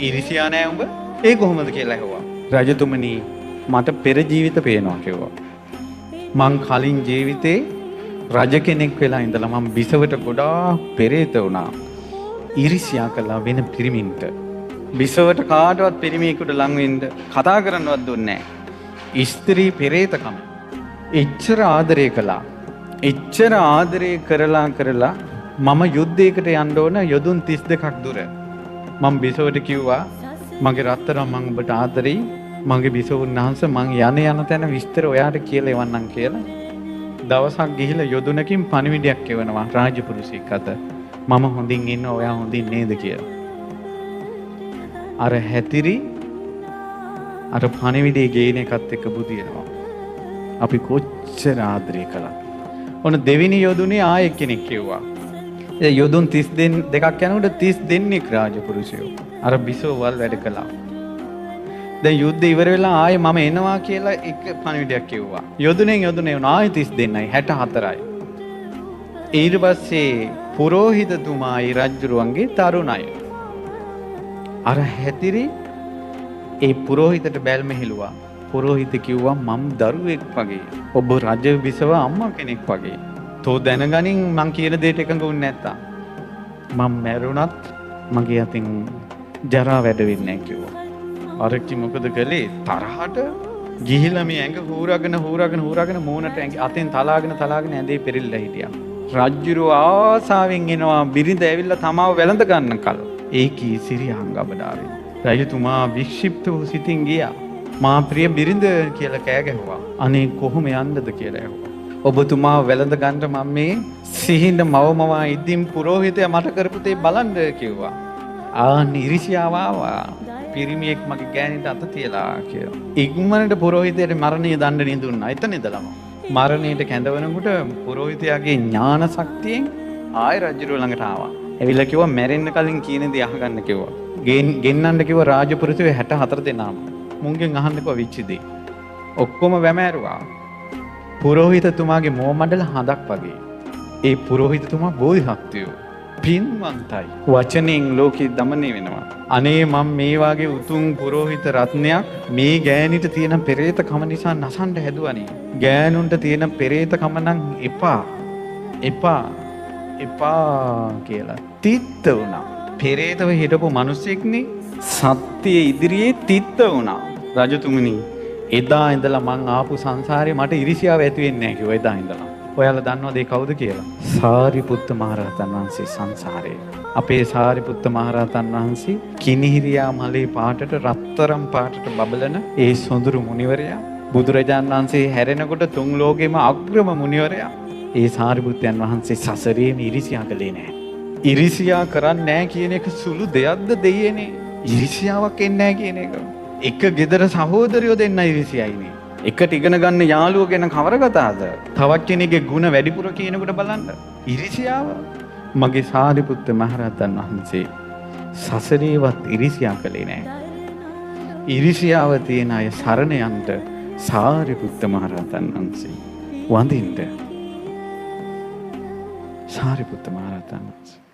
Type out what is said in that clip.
ඉරිසියා නෑ උඹ? ඒ කොහොමද කියලා ඇහුවා. රජතුමනි මට පෙර ජීවිත පේනවා කිව්වා. මං කලින් ජීවිතේ රජ කෙනෙක් වෙලා ඉඳලා මම බිසවට ගොඩාක් පෙරේත වුණා. ඉරිසියා කළා වෙන පිරිමින්ට. බිසවට කාටවත් පිරිමියෙකුට ලං වෙන්න කතා කරන්නවත් දුන්නේ නැහැ. ස්ත්‍රී පෙරේතකම. එච්චර ආදරය කළා. එච්චර ආදරය කරලා මම යුද්ධයකට යන්න ඕන යොදුන් 32ක් දුර. මම බිසවට කිව්වා මගේ රත්තරන් මම ඔබට ආදරෙයි. මගේ බිසවුන් වහන්සේ මං යන තැන විස්තර ඔයාට කියලා එවන්නම් කියලා. දවසක් ගිහිල්ලා යොදුනකින් පණිවිඩයක් එවනවා රාජපුරුෂයෙක් අත. මම හොඳින් ඉන්නවා ඔයා හොඳින් නේද කියලා. අර හැතිරි අර පණිවිඩේ ගේන එකත් එක්ක බුදිනවා. අපි කොච්චර ආදරය කළා. ඔන්න දෙවෙනි යොදුනේ ආයෙ කෙනෙක් කිව්වා. ඒ යොදුන් 32ක් යනකොට 30 දෙනෙක් රාජපුරුෂයෝ. අර බිසෝවල් වැඩ කළා. දැන් යුද්ධ ඉවර වෙලා ආයෙ මම එනවා කියලා එක පණිවිඩයක් කිව්වා. යොදුනෙන් වුණා ආයෙ 30 දෙන්නයි 64යි. ඊට පස්සේ පුරෝහිතතුමායි රජුරුවන්ගේ තරුණයි. අර හැතිරි ඒ පුරෝහිතට බැල්ම හෙළුවා. පුරෝහිත කිව්වා මම දරුවෙක් වගේ. ඔබ රජ බිසව අම්මා කෙනෙක් වගේ. තෝ දැනගනින් මං කියන දෙයට එකඟ වුනේ නැත්තම් මම මැරුණත් මගේ අතින් ජරා වැඩ වෙන්නේ නැහැ කිව්වා. අරච්චි මොකද කළේ? තරහට ගිහිලා මේ ඇඟ හූරගෙන මූණට අතෙන් තලාගෙන ඇඳේ පෙරෙල්ලා හිටියා. රජුරු ආසාවෙන් එනවා බිරිඳ ඇවිල්ලා තමාව වැළඳ ගන්න කල. ඒකී සිරියාංගබඩාවේ. රජතුමා වික්ෂිප්ත වූ සිතින් ගියා. මා ප්‍රිය බිරිඳ කියලා කෑ ගැහුවා. අනේ කොහොම යන්නද කියලා ඇහුවා. ඔබතුමා වැළඳ ගන්න මම මේ සිහින මවමවා ඉදින් පුරෝහිතයා මට කරපු දේ බලන්න කිව්වා. ඉරිසියාව ආවා. පිරිමියෙක් මගේ ගෑණිට අත තියලා කියලා. ඉක්මනට පුරෝහිතයට මරණීය දඬුවම් දුන්නා. එතන ඉඳලම මරණයට කැඳවනකොට පුරෝහිතයාගේ ඥාන ශක්තියෙන් ආයෙ රජුරුව ළඟට ආවා. ඇවිල්ලා කිව්වා මැරෙන්න කලින් කියන දේ අහගන්න කිව්වා. ගෙන්නන්න කිව්වා රාජපුරුෂයෝ 64 දෙනාම. මුංගෙන් අහන්න කිව්වා විච්ච දේ. ඔක්කොම වැමෑරුවා. පුරෝහිතතුමාගේ මෝ මණ්ඩල හඳක් වගේ. ඒ පුරෝහිතතුමා බෝධිසත්වයෝ පින්වන්තයි. වචනෙන් ලෝකෙ දමනය වෙනවා. අනේ මම මේ වාගේ උතුම් පුරෝහිත රත්නයක් මේ ගෑණිට තියෙන පෙරේතකම නිසා නසන්න හැදුවනේ. ගෑනුන්ට තියෙන පෙරේතකම නම් එපා කියලා තිත්ත වුණා. පෙරේතව හිටපු මිනිස්සෙක්නේ සත්‍යයේ ඉදිරියේ තිත්ත වුණා. රජතුමනි එදා ඉඳලා මං ආපු සංසාරේ මට ඉරිසියාව ඇති වෙන්නේ නැහැ කිව්වා එදා ඉඳලා. ඔයාලා දන්නවද ඒ කවුද කියලා? සාරිපුත්ත මහරහතන් වහන්සේ සංසාරේ. අපේ සාරිපුත්ත මහරහතන් වහන්සේ කිනිහිරියා මලේ පාටට රත්තරම් පාටට බබලන ඒ සොඳුරු මුනිවරයා. බුදුරජාණන් වහන්සේ හැරෙනකොට තුන් ලෝකෙම අග්‍රම මුනිවරයා. ඒ සාරිපුත්තයන් වහන්සේ සසරේම ඉරිසියා කළේ නැහැ. ඉරිසියා කරන්නේ නැහැ කියන එක සුළු දෙයක්ද දෙයනේ. ඉරිසියාවක් එන්නේ නැහැ කියන එක. එක ගෙදර සහෝදරයෝ දෙන්න ඉරිසියයිනේ. එකට ඉගෙන ගන්න යාළුවෝ ගැන කවර කතාවද? තවත් කෙනෙක්ගේ ಗುಣ වැඩිපුර කියනකොට බලන්න. ඉරිසියාව. මගේ සාරිපුත්ත මහරහතන් වහන්සේ සසරේවත් ඉරිසියා කළේ නැහැ. ඉරිසියාව තියෙන අය සරණ යන්න සාරිපුත්ත මහරහතන් වහන්සේ වඳින්න. සාරිපුත්ත මහරහතන් වහන්සේ